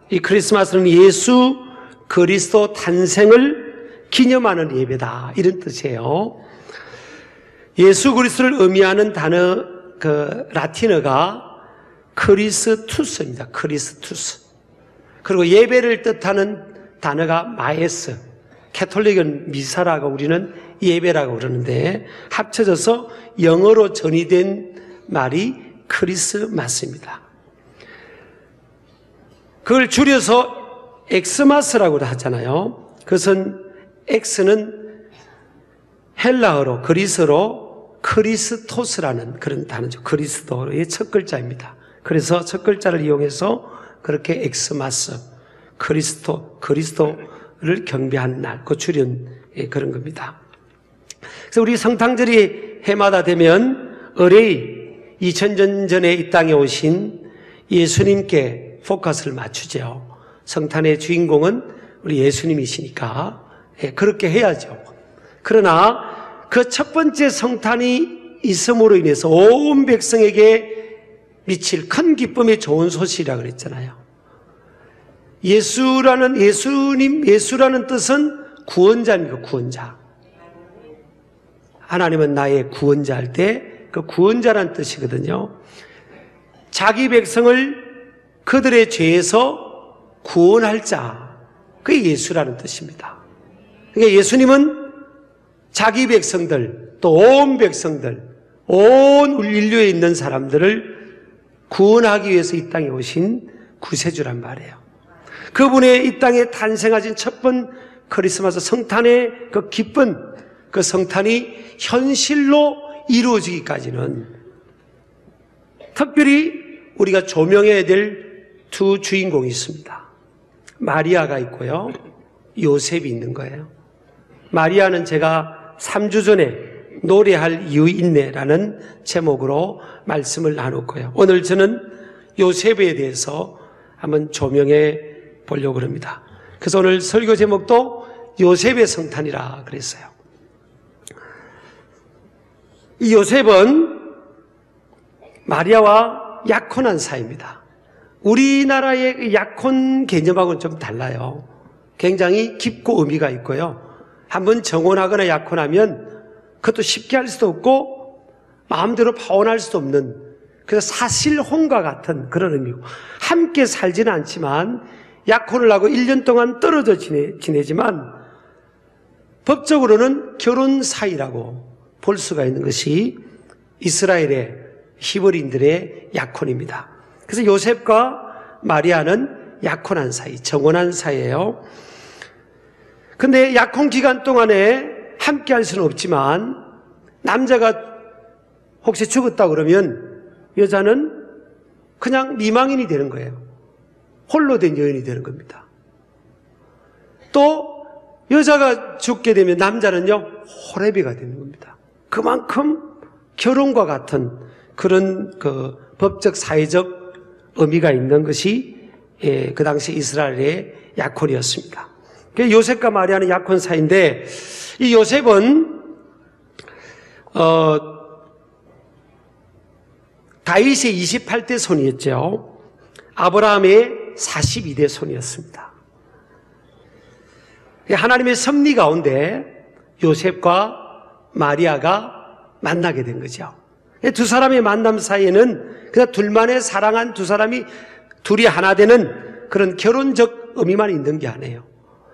이 크리스마스는 예수 그리스도 탄생을 기념하는 예배다, 이런 뜻이에요. 예수 그리스도를 의미하는 단어, 라틴어가 크리스투스입니다. 크리스투스. 그리고 예배를 뜻하는 단어가 마에스. 캐톨릭은 미사라고, 우리는 예배라고 그러는데 합쳐져서 영어로 전이된 말이 크리스마스입니다. 그걸 줄여서 엑스마스라고 하잖아요. 그것은 X는 헬라어로, 그리스어로 크리스토스라는 그런 단어죠. 그리스도의 첫 글자입니다. 그래서 첫 글자를 이용해서 그렇게 엑스마스, 그리스도를 경배하는 날, 그 줄인 그런 겁니다. 그래서 우리 성탄절이 해마다 되면 의뢰의 2000년 전에 이 땅에 오신 예수님께 포커스를 맞추죠. 성탄의 주인공은 우리 예수님이시니까 그렇게 해야죠. 그러나 그 첫 번째 성탄이 있음으로 인해서 온 백성에게 미칠 큰 기쁨의 좋은 소식이라고 그랬잖아요. 예수라는 뜻은 구원자입니다. 구원자. 하나님은 나의 구원자 할 때 그 구원자라는 뜻이거든요. 자기 백성을 그들의 죄에서 구원할 자, 그게 예수라는 뜻입니다. 그러니까 예수님은 자기 백성들, 또 온 백성들, 온 인류에 있는 사람들을 구원하기 위해서 이 땅에 오신 구세주란 말이에요. 그분의 이 땅에 탄생하신 첫 번 크리스마스 성탄의 그 기쁜 그 성탄이 현실로 이루어지기까지는 특별히 우리가 조명해야 될 두 주인공이 있습니다. 마리아가 있고요, 요셉이 있는 거예요. 마리아는 제가 3주 전에 노래할 이유 있네라는 제목으로 말씀을 나눴고요. 오늘 저는 요셉에 대해서 한번 조명해 보려고 합니다. 그래서 오늘 설교 제목도 요셉의 성탄이라 그랬어요. 이 요셉은 마리아와 약혼한 사이입니다. 우리나라의 약혼 개념하고는 좀 달라요. 굉장히 깊고 의미가 있고요. 한번 정혼하거나 약혼하면 그것도 쉽게 할 수도 없고 마음대로 파혼할 수도 없는, 그래서 사실혼과 같은 그런 의미고, 함께 살지는 않지만 약혼을 하고 1년 동안 떨어져 지내지만 법적으로는 결혼 사이라고 볼 수가 있는 것이 이스라엘의 히브리인들의 약혼입니다. 그래서 요셉과 마리아는 약혼한 사이, 정혼한 사이예요. 근데 약혼 기간 동안에 함께 할 수는 없지만 남자가 혹시 죽었다 그러면 여자는 그냥 미망인이 되는 거예요. 홀로 된 여인이 되는 겁니다. 또 여자가 죽게 되면 남자는요, 호레비가 되는 겁니다. 그만큼 결혼과 같은 그런 법적 사회적 의미가 있는 것이 그 당시 이스라엘의 약혼이었습니다. 요셉과 마리아는 약혼 사이인데, 이 요셉은 다윗의 28대 손이었죠. 아브라함의 42대 손이었습니다. 하나님의 섭리 가운데 요셉과 마리아가 만나게 된 거죠. 두 사람의 만남 사이에는 그냥 둘만의 사랑한 두 사람이 둘이 하나 되는 그런 결혼적 의미만 있는 게 아니에요.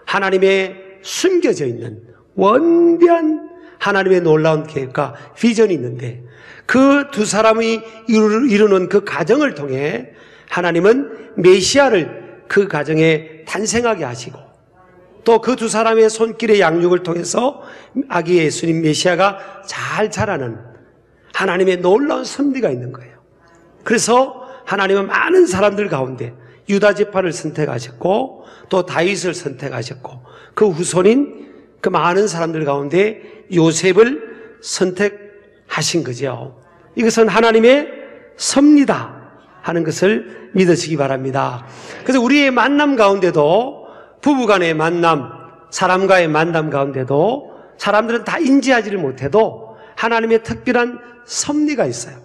하나님의 숨겨져 있는 원대한 하나님의 놀라운 계획과 비전이 있는데, 그 두 사람이 이루는 그 과정을 통해 하나님은 메시아를 그 가정에 탄생하게 하시고, 또 그 두 사람의 손길의 양육을 통해서 아기 예수님 메시아가 잘 자라는 하나님의 놀라운 섭리가 있는 거예요. 그래서 하나님은 많은 사람들 가운데 유다 지파를 선택하셨고, 또 다윗을 선택하셨고, 그 후손인 그 많은 사람들 가운데 요셉을 선택하신 거죠. 이것은 하나님의 섭리다 하는 것을 믿으시기 바랍니다. 그래서 우리의 만남 가운데도, 부부간의 만남, 사람과의 만남 가운데도 사람들은 다 인지하지를 못해도 하나님의 특별한 섭리가 있어요.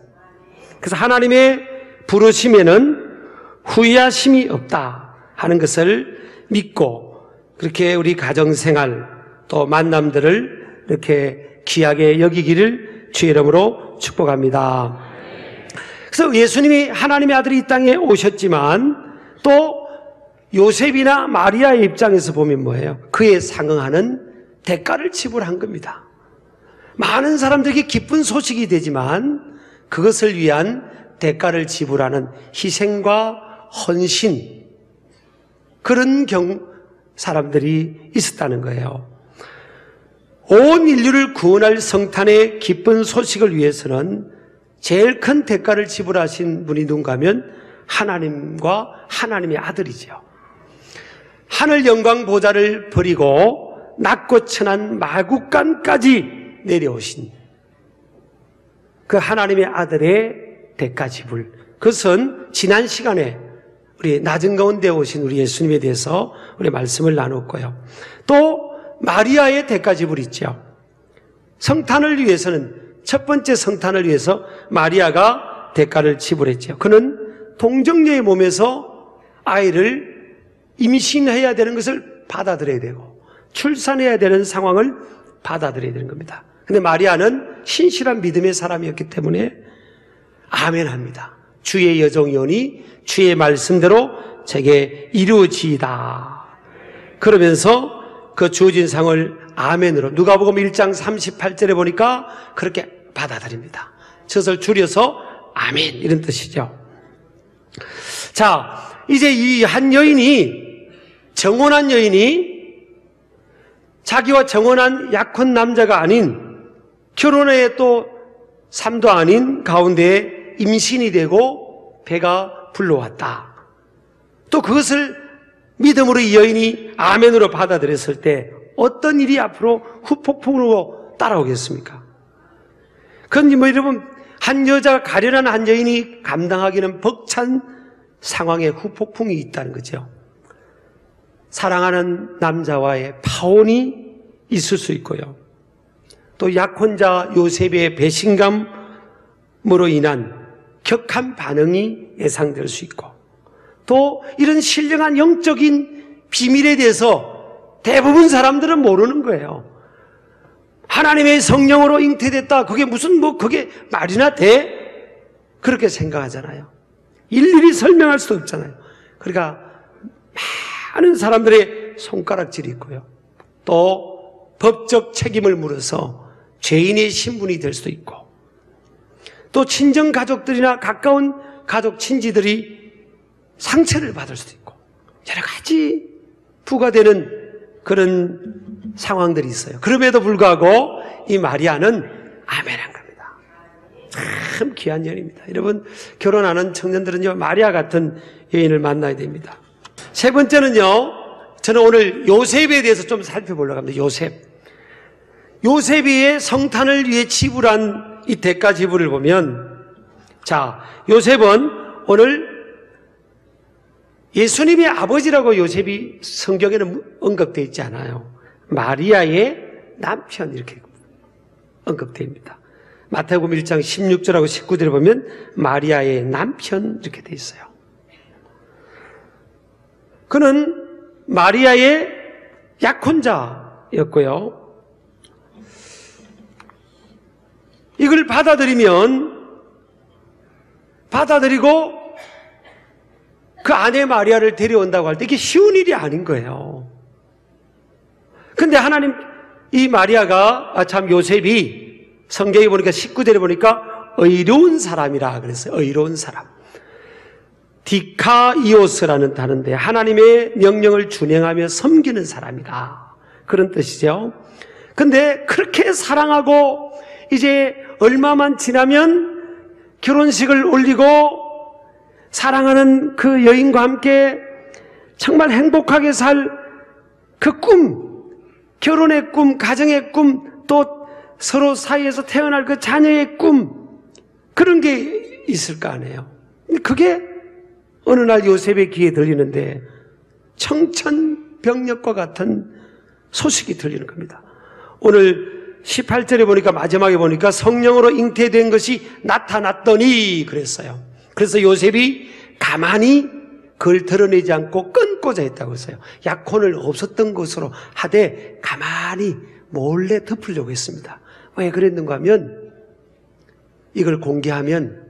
그래서 하나님의 부르심에는 후회하심이 없다 하는 것을 믿고 그렇게 우리 가정생활 또 만남들을 이렇게 귀하게 여기기를 주의 이름으로 축복합니다. 그래서 예수님이 하나님의 아들이 이 땅에 오셨지만 또 요셉이나 마리아의 입장에서 보면 뭐예요? 그에 상응하는 대가를 지불한 겁니다. 많은 사람들에게 기쁜 소식이 되지만 그것을 위한 대가를 지불하는 희생과 헌신, 그런 사람들이 있었다는 거예요. 온 인류를 구원할 성탄의 기쁜 소식을 위해서는 제일 큰 대가를 지불하신 분이 누군가 하면 하나님과 하나님의 아들이죠. 하늘 영광 보좌를 버리고 낮고 천한 마국간까지 내려오신 그 하나님의 아들의 대가 지불, 그것은 지난 시간에 우리 낮은 가운데 오신 우리 예수님에 대해서 우리 말씀을 나눴고요. 또 마리아의 대가 지불이 있죠. 성탄을 위해서는, 첫 번째 성탄을 위해서 마리아가 대가를 지불했죠. 그는 동정녀의 몸에서 아이를 임신해야 되는 것을 받아들여야 되고 출산해야 되는 상황을 받아들여야 되는 겁니다. 근데 마리아는 신실한 믿음의 사람이었기 때문에 아멘합니다. 주의 여종이오니 주의 말씀대로 제게 이루어지이다. 그러면서 그 주어진 상을 아멘으로, 누가복음 1장 38절에 보니까 그렇게 받아들입니다. 저것을 줄여서 아멘, 이런 뜻이죠. 자, 이제 이 한 여인이, 정혼한 여인이 자기와 정혼한 약혼 남자가 아닌, 결혼에 또 삶도 아닌 가운데에 임신이 되고 배가 불러왔다. 또 그것을 믿음으로 이 여인이 아멘으로 받아들였을 때 어떤 일이 앞으로 후폭풍으로 따라오겠습니까? 그건 뭐 여러분, 한 여자가, 가련한 한 여인이 감당하기는 벅찬 상황에 후폭풍이 있다는 거죠. 사랑하는 남자와의 파혼이 있을 수 있고요. 또 약혼자 요셉의 배신감으로 인한 격한 반응이 예상될 수 있고, 또 이런 신령한 영적인 비밀에 대해서 대부분 사람들은 모르는 거예요. 하나님의 성령으로 잉태됐다, 그게 무슨 그게 말이나 돼? 그렇게 생각하잖아요. 일일이 설명할 수도 없잖아요. 그러니까 많은 사람들의 손가락질이 있고요. 또 법적 책임을 물어서 죄인의 신분이 될 수도 있고, 또 친정 가족들이나 가까운 가족 친지들이 상처를 받을 수도 있고, 여러 가지 부과되는 그런 상황들이 있어요. 그럼에도 불구하고 이 마리아는 아멘한 겁니다. 참 귀한 여인입니다. 여러분, 결혼하는 청년들은요, 마리아 같은 여인을 만나야 됩니다. 세 번째는요, 저는 오늘 요셉에 대해서 좀 살펴보려고 합니다. 요셉이 성탄을 위해 지불한 이 대가 지불을 보면, 자, 요셉은 오늘 예수님의 아버지라고 요셉이 성경에는 언급되어 있지 않아요. 마리아의 남편, 이렇게 언급되어 있습니다. 마태복음 1장 16절하고 19절에 보면 마리아의 남편 이렇게 되어 있어요. 그는 마리아의 약혼자였고요. 이걸 받아들이고 그 아내 마리아를 데려온다고 할 때 이게 쉬운 일이 아닌 거예요. 근데 하나님, 이 마리아가, 요셉이 성경에 보니까 19절에 보니까 의로운 사람이라 그랬어요. 의로운 사람. 디카이오스라는 단어인데 하나님의 명령을 준행하며 섬기는 사람이다, 그런 뜻이죠. 근데 그렇게 사랑하고 이제 얼마만 지나면 결혼식을 올리고 사랑하는 그 여인과 함께 정말 행복하게 살 그 꿈, 결혼의 꿈, 가정의 꿈, 또 서로 사이에서 태어날 그 자녀의 꿈, 그런 게 있을 거 아니에요. 그게 어느 날 요셉의 귀에 들리는데 청천벽력과 같은 소식이 들리는 겁니다. 오늘 18절에 보니까, 마지막에 보니까 성령으로 잉태된 것이 나타났더니 그랬어요. 그래서 요셉이 가만히 그걸 드러내지 않고 끊고자 했다고 했어요. 약혼을 없었던 것으로 하되 가만히 몰래 덮으려고 했습니다. 왜 그랬는가 하면 이걸 공개하면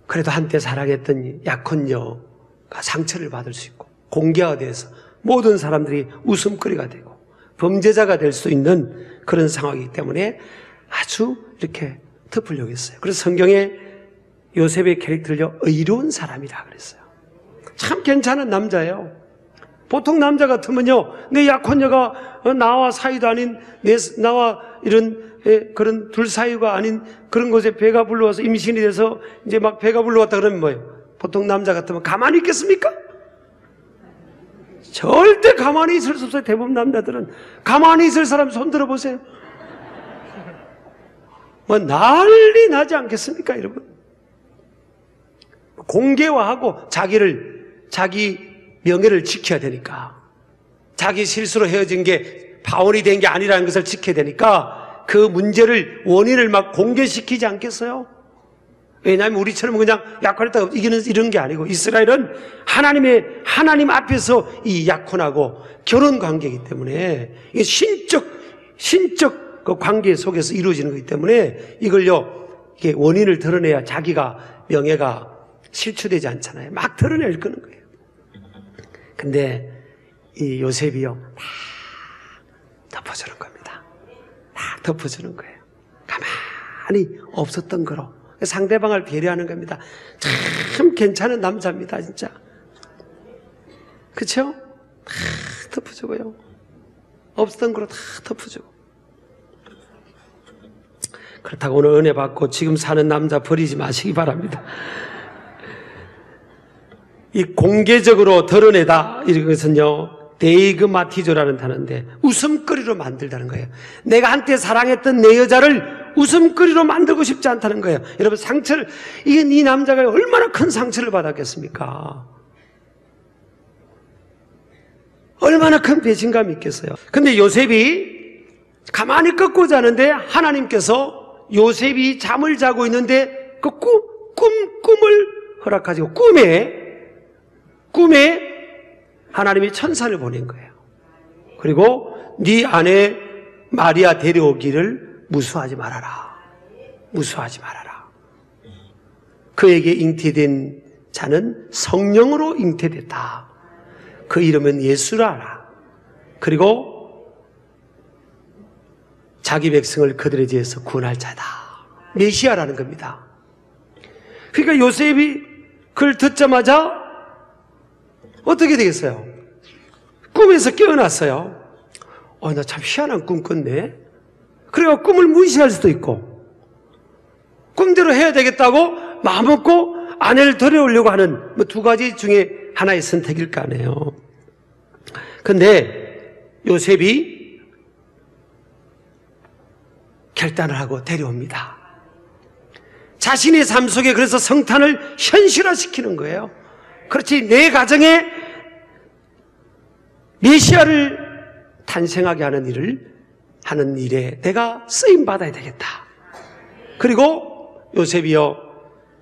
그래도 한때 사랑했던 약혼녀가 상처를 받을 수 있고 공개화돼서 모든 사람들이 웃음거리가 되고 범죄자가 될 수 있는 그런 상황이기 때문에 아주 이렇게 덮으려고 했어요. 그래서 성경에 요셉의 캐릭터를요, 의로운 사람이라 그랬어요. 참 괜찮은 남자예요. 보통 남자 같으면요, 내 약혼녀가 나와 사이도 아닌 나와 이런 그런 둘 사이가 아닌 그런 곳에 배가 불러와서 임신이 돼서 이제 막 배가 불러왔다 그러면 뭐예요? 보통 남자 같으면 가만히 있겠습니까? 절대 가만히 있을 수 없어요. 대부분 남자들은. 가만히 있을 사람 손 들어보세요. 뭐 난리 나지 않겠습니까, 여러분? 공개화하고 자기 명예를 지켜야 되니까, 자기 실수로 헤어진 게 파혼이 된 게 아니라는 것을 지켜야 되니까 그 문제를 원인을 막 공개시키지 않겠어요? 왜냐하면 우리처럼 그냥 약혼했다고 이기는 이런 게 아니고 이스라엘은 하나님 앞에서 이 약혼하고 결혼 관계이기 때문에 이게 신적 그 관계 속에서 이루어지는 거기 때문에 이걸요, 이게 원인을 드러내야 자기가 명예가 실추되지 않잖아요. 막 드러낼 거는 거예요. 근데 이 요셉이요, 다 덮어주는 겁니다. 다 덮어주는 거예요. 가만히 없었던 거로 상대방을 배려하는 겁니다. 참 괜찮은 남자입니다, 진짜. 그렇죠? 다 덮어주고요. 없었던 거로 다 덮어주고. 그렇다고 오늘 은혜 받고 지금 사는 남자 버리지 마시기 바랍니다. 이 공개적으로 드러내다 이런 것은요, 데이그마티조라는 단어인데 웃음거리로 만들다는 거예요. 내가 한때 사랑했던 내 여자를 웃음거리로 만들고 싶지 않다는 거예요. 여러분, 이 남자가 얼마나 큰 상처를 받았겠습니까? 얼마나 큰 배신감이 있겠어요. 근데 요셉이 가만히 꺾고자 하는데 하나님께서 요셉이 잠을 자고 있는데 그 꿈을 허락하시고 꿈에 하나님이 천사를 보낸 거예요. 그리고 네 아내 마리아 데려오기를 무수하지 말아라. 무수하지 말아라. 그에게 잉태된 자는 성령으로 잉태됐다. 그 이름은 예수라 하라. 그리고 자기 백성을 그들에 대해서 구원할 자다. 메시아라는 겁니다. 그러니까 요셉이 그걸 듣자마자 어떻게 되겠어요? 꿈에서 깨어났어요. 나 참 희한한 꿈 꿨네. 그래서 꿈을 무시할 수도 있고, 꿈대로 해야 되겠다고 마음먹고 아내를 데려오려고 하는 두 가지 중에 하나의 선택일 거 아니에요. 근데 요셉이 결단을 하고 데려옵니다. 자신의 삶 속에 그래서 성탄을 현실화시키는 거예요. 그렇지, 내 가정에 메시아를 탄생하게 하는 일에 내가 쓰임받아야 되겠다. 그리고 요셉이요,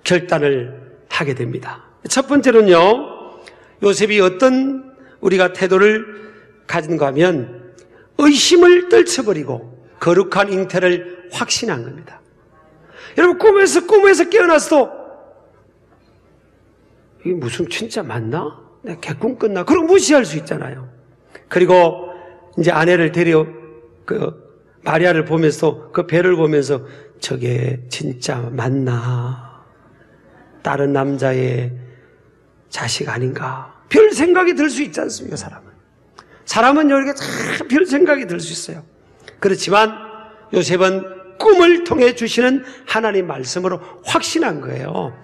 결단을 하게 됩니다. 첫 번째는요, 요셉이 어떤 우리가 태도를 가진가 하면 의심을 떨쳐버리고 거룩한 잉태를 확신한 겁니다. 여러분, 꿈에서 깨어났어. 이게 무슨 진짜 맞나? 내가 개꿈 꿨나? 그럼 무시할 수 있잖아요. 그리고 이제 아내를 마리아를 보면서 그 배를 보면서 저게 진짜 맞나? 다른 남자의 자식 아닌가? 별 생각이 들 수 있지 않습니까, 사람은 이렇게 참 별 생각이 들 수 있어요. 그렇지만 요셉은 꿈을 통해 주시는 하나님 말씀으로 확신한 거예요.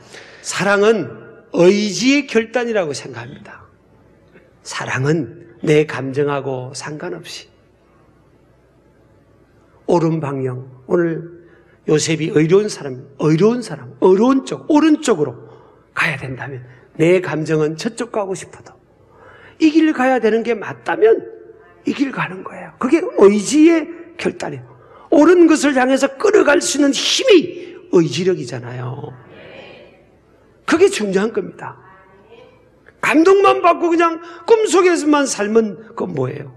사랑은 의지의 결단이라고 생각합니다. 사랑은 내 감정하고 상관없이 옳은 방향, 오늘 요셉이 어려운 쪽, 오른쪽으로 가야 된다면 내 감정은 저쪽 가고 싶어도 이 길 가야 되는 게 맞다면 이 길 가는 거예요. 그게 의지의 결단이에요. 옳은 것을 향해서 끌어갈 수 있는 힘이 의지력이잖아요. 그게 중요한 겁니다. 감동만 받고 그냥 꿈속에서만 살면 그건 뭐예요?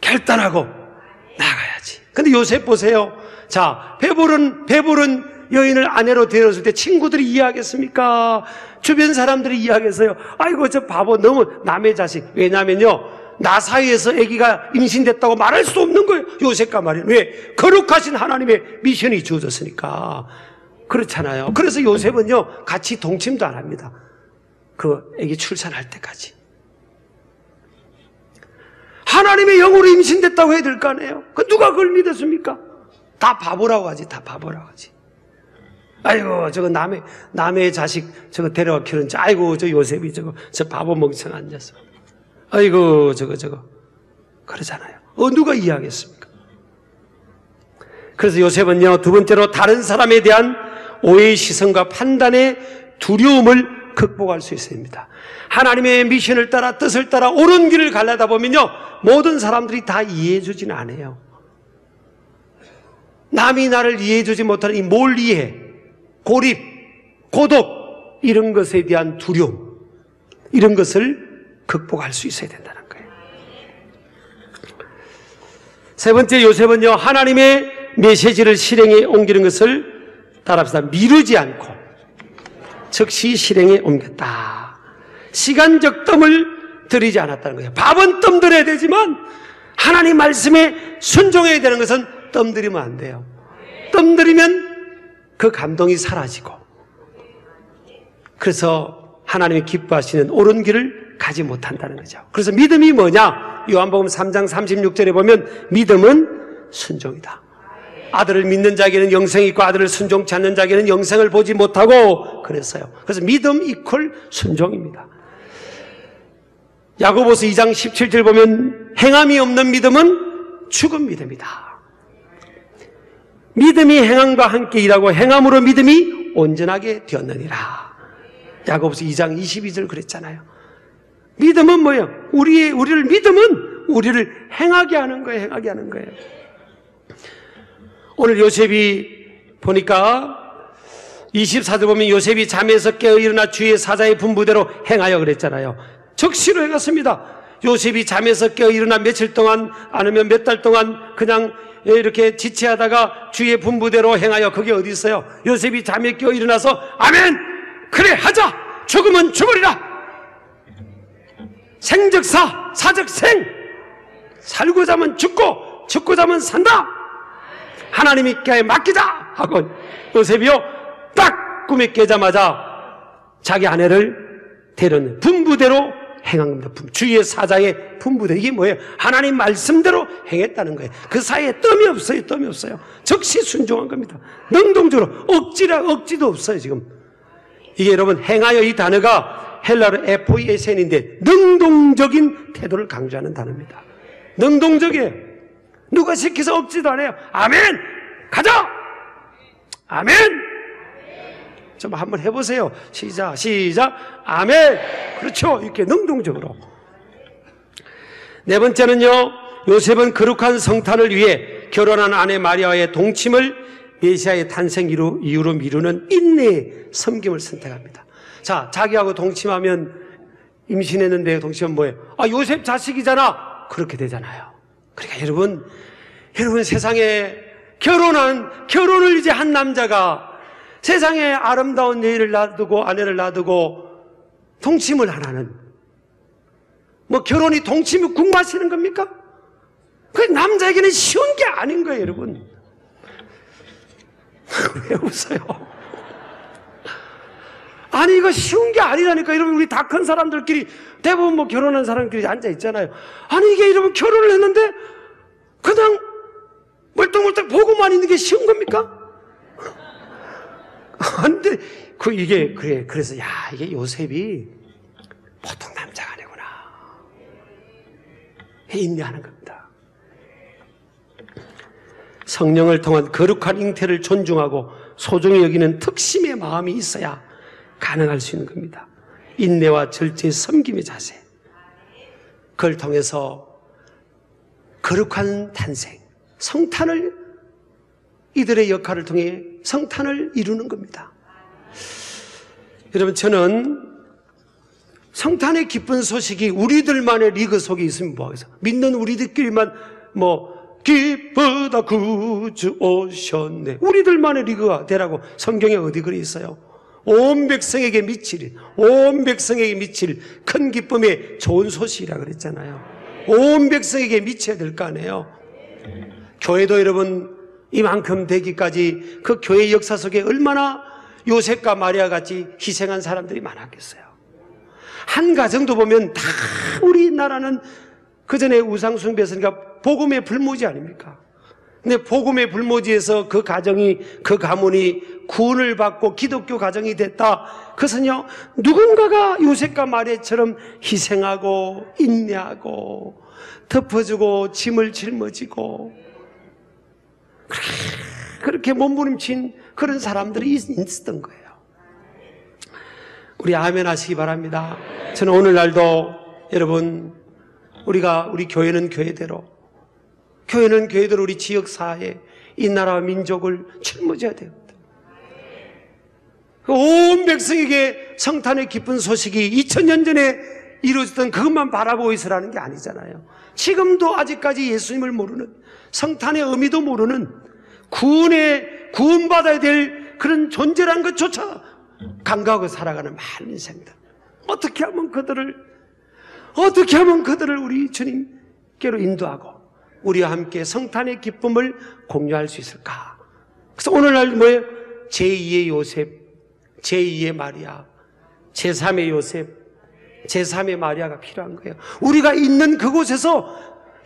결단하고 나가야지. 근데 요셉 보세요. 자, 배부른 여인을 아내로 데려왔을 때 친구들이 이해하겠습니까? 주변 사람들이 이해하겠어요? 아이고 저 바보 너무 남의 자식. 왜냐면요, 나 사이에서 아기가 임신됐다고 말할 수 없는 거예요. 요셉과 말이에요. 왜? 거룩하신 하나님의 미션이 주어졌으니까. 그렇잖아요. 그래서 요셉은요 같이 동침도 안 합니다. 그 아기 출산할 때까지. 하나님의 영으로 임신됐다고 해야 될 거 아니에요? 그 누가 그걸 믿었습니까? 다 바보라고 하지. 다 바보라고 하지. 아이고 저거 남의 자식 저거 데려와 키우는지, 아이고 저 요셉이 저 바보 멍청한 녀석, 아이고 저거 그러잖아요. 누가 이해하겠습니까? 그래서 요셉은요 두 번째로 다른 사람에 대한 오해의 시선과 판단의 두려움을 극복할 수 있습니다. 하나님의 미션을 따라 뜻을 따라 옳은 길을 가려다 보면요 모든 사람들이 다 이해해 주지는 않아요. 남이 나를 이해해 주지 못하는 이 뭘 이해, 고립, 고독, 이런 것에 대한 두려움, 이런 것을 극복할 수 있어야 된다는 거예요. 세 번째, 요셉은요 하나님의 메시지를 실행에 옮기는 것을 따라합시다. 미루지 않고 즉시 실행에 옮겼다. 시간적 뜸을 들이지 않았다는 거예요. 밥은 뜸 들여야 되지만 하나님 말씀에 순종해야 되는 것은 뜸 들이면 안 돼요. 뜸 들이면 그 감동이 사라지고, 그래서 하나님이 기뻐하시는 옳은 길을 가지 못한다는 거죠. 그래서 믿음이 뭐냐? 요한복음 3장 36절에 보면 믿음은 순종이다. 아들을 믿는 자에게는 영생이 있고 아들을 순종치 않는 자에게는 영생을 보지 못하고 그랬어요. 그래서 믿음 이퀄 순종입니다. 야고보서 2장 17절 보면 행함이 없는 믿음은 죽은 믿음이다. 믿음이 행함과 함께 일하고 행함으로 믿음이 온전하게 되었느니라. 야고보서 2장 22절 그랬잖아요. 믿음은 뭐예요? 우리를 믿음은 우리를 행하게 하는 거예요. 행하게 하는 거예요. 오늘 요셉이 보니까 24절 보면 요셉이 잠에서 깨어 일어나 주의 사자의 분부대로 행하여 그랬잖아요. 적시로 해갔습니다. 요셉이 잠에서 깨어 일어나 며칠 동안 아니면 몇 달 동안 그냥 이렇게 지체하다가 주의 분부대로 행하여, 그게 어디 있어요? 요셉이 잠에 깨어 일어나서 아멘! 그래 하자! 죽으면 죽으리라! 생적사, 사적생! 살고자 하면 죽고 죽고자 하면 산다! 하나님께 맡기자! 하고 요셉이요 딱 꿈에 깨자마자 자기 아내를 데려는 분부대로 행한 겁니다. 주의 사자의 분부대로. 이게 뭐예요? 하나님 말씀대로 행했다는 거예요. 그 사이에 뜸이 없어요. 뜸이 없어요. 즉시 순종한 겁니다. 능동적으로. 억지도 없어요. 지금 이게 여러분 행하여, 이 단어가 헬라로 FOESN인데 능동적인 태도를 강조하는 단어입니다. 능동적이에요. 누가 시켜서 없지도 않아요. 아멘! 가자! 아멘! 좀 한번 해보세요. 시작. 아멘! 그렇죠. 이렇게 능동적으로. 네 번째는요, 요셉은 거룩한 성탄을 위해 결혼한 아내 마리아의 동침을 메시아의 탄생 이유로 미루는 인내의 섬김을 선택합니다. 자, 자기하고 동침하면, 임신했는데 동침하면 뭐예요? 아, 요셉 자식이잖아. 그렇게 되잖아요. 그러니까 여러분 세상에 결혼을 이제 한 남자가 세상에 아름다운 여인을 놔두고 아내를 놔두고 동침을 하라는, 뭐 결혼이 동침이 국 마시는 겁니까? 그 남자에게는 쉬운 게 아닌 거예요, 여러분. 왜 웃어요? 아니 이거 쉬운 게 아니라니까. 여러분 우리 다 큰 사람들끼리 대부분 뭐 결혼한 사람끼리 앉아 있잖아요. 아니 이게 여러분 결혼을 했는데 그냥 멀뚱멀뚱 보고만 있는 게 쉬운 겁니까? 근데 이게 그래. 그래서 이게 요셉이 보통 남자가 아니구나. 인내하는 겁니다. 성령을 통한 거룩한 잉태를 존중하고 소중히 여기는 특심의 마음이 있어야 가능할 수 있는 겁니다. 인내와 절제의 섬김의 자세, 그걸 통해서 거룩한 탄생, 성탄을, 이들의 역할을 통해 성탄을 이루는 겁니다. 여러분, 저는 성탄의 기쁜 소식이 우리들만의 리그 속에 있으면 뭐하겠어? 믿는 우리들끼리만 기쁘다 구주 오셨네, 우리들만의 리그가 되라고 성경에 어디 그래 있어요? 온 백성에게 미칠 큰 기쁨의 좋은 소식이라 그랬잖아요. 온 백성에게 미쳐야 될 거 아니에요. 교회도 여러분 이만큼 되기까지 그 교회 역사 속에 얼마나 요셉과 마리아 같이 희생한 사람들이 많았겠어요. 한 가정도 보면 다 우리나라는 그전에 우상숭배했으니까 복음의 불모지 아닙니까? 근데 복음의 불모지에서 그 가정이, 그 가문이 구원을 받고 기독교 가정이 됐다. 그것은요, 누군가가 요셉과 마리아처럼 희생하고 인내하고 덮어주고 짐을 짊어지고 그렇게 몸부림친 그런 사람들이 있었던 거예요. 우리 아멘 하시기 바랍니다. 저는 오늘날도 여러분, 우리 교회는 교회대로 우리 지역사회, 이 나라와 민족을 짊어져야 됩니다. 온 백성에게 성탄의 기쁜 소식이 2000년 전에 이루어졌던 그것만 바라보고 있으라는 게 아니잖아요. 지금도 아직까지 예수님을 모르는, 성탄의 의미도 모르는, 구원받아야 될 그런 존재라는 것조차 간과하고 살아가는 많은 인생들. 어떻게 하면 그들을 우리 주님께로 인도하고 우리와 함께 성탄의 기쁨을 공유할 수 있을까? 그래서 오늘날 뭐예요? 제2의 요셉, 제2의 마리아, 제3의 요셉, 제3의 마리아가 필요한 거예요. 우리가 있는 그곳에서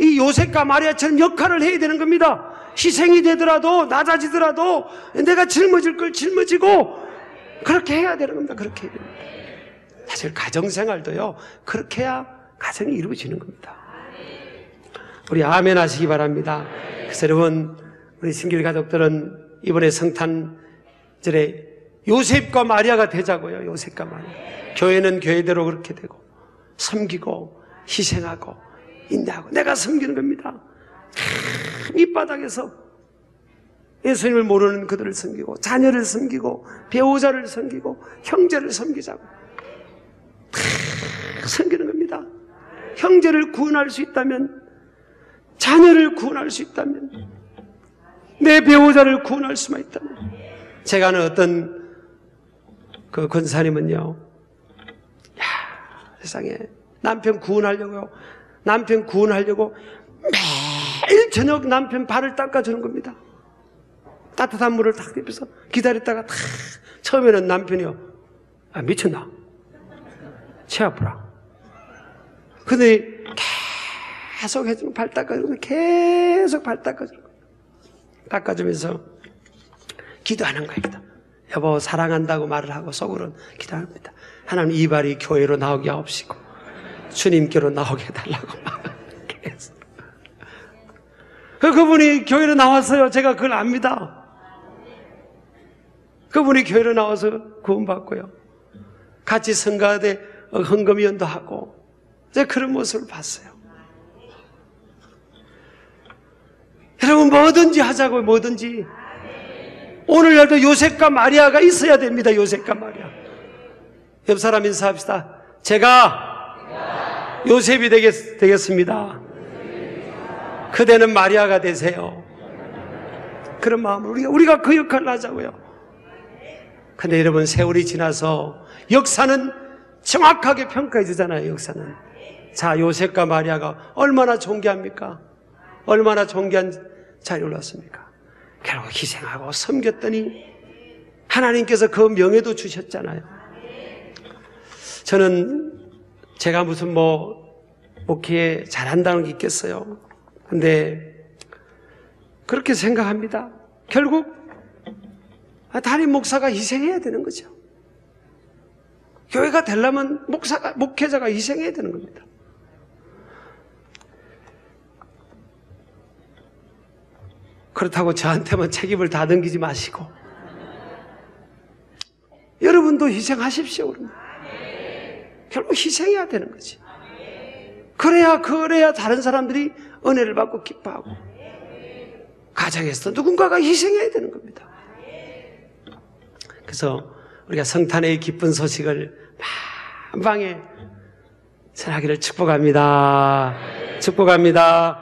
이 요셉과 마리아처럼 역할을 해야 되는 겁니다. 희생이 되더라도, 낮아지더라도 내가 짊어질 걸 짊어지고 그렇게 해야 되는 겁니다. 그렇게 해야 됩니다. 사실 가정생활도요, 그렇게 해야 가정이 이루어지는 겁니다. 우리 아멘 하시기 바랍니다. 그래서 여러분, 우리 신길 가족들은 이번에 성탄절에 요셉과 마리아가 되자고요. 요셉과 마리아. 교회는 교회대로 그렇게 되고 섬기고 희생하고 인내하고 내가 섬기는 겁니다. 밑바닥에서 예수님을 모르는 그들을 섬기고 자녀를 섬기고 배우자를 섬기고 형제를 섬기자고 섬기는 겁니다. 형제를 구원할 수 있다면, 자녀를 구원할 수 있다면, 내 배우자를 구원할 수만 있다면. 제가 아는 어떤 그 권사님은요, 세상에 남편 구원하려고 매일 저녁 남편 발을 닦아주는 겁니다. 따뜻한 물을 탁 입혀서 기다렸다가 처음에는 남편이요, 미쳤나? 체 아프라. 근데 계속 해주면 발 닦아주고 계속 발 닦아주고 닦아주면서 기도하는 거예요. 여보 사랑한다고 말을 하고 속으로는 기도합니다. 하나님 이 발이 교회로 나오게 하옵시고 주님께로 나오게 해달라고 계속. 그분이 교회로 나왔어요. 제가 그걸 압니다. 그분이 교회로 나와서 구원받고요, 같이 성가대 헌금위원도 하고 제가 그런 모습을 봤어요. 여러분 뭐든지 하자고요. 뭐든지. 오늘날도 요셉과 마리아가 있어야 됩니다. 요셉과 마리아. 옆 사람 인사합시다. 제가 요셉이 되겠습니다. 그대는 마리아가 되세요. 그런 마음으로 우리가 그 역할을 하자고요. 근데 여러분 세월이 지나서 역사는 정확하게 평가해 주잖아요. 역사는. 자, 요셉과 마리아가 얼마나 존귀합니까? 얼마나 존귀한 자리에 올랐습니까? 결국 희생하고 섬겼더니 하나님께서 그 명예도 주셨잖아요. 저는 제가 무슨 목회 잘한다는 게 있겠어요. 근데 그렇게 생각합니다. 결국 담임 목사가 희생해야 되는 거죠. 교회가 되려면 목회자가 희생해야 되는 겁니다. 그렇다고 저한테만 책임을 다 넘기지 마시고 여러분도 희생하십시오. 결국 희생해야 되는 거지. 그래야 다른 사람들이 은혜를 받고 기뻐하고 가정에서 누군가가 희생해야 되는 겁니다. 그래서 우리가 성탄의 기쁜 소식을 만방에 전하기를 축복합니다. 축복합니다.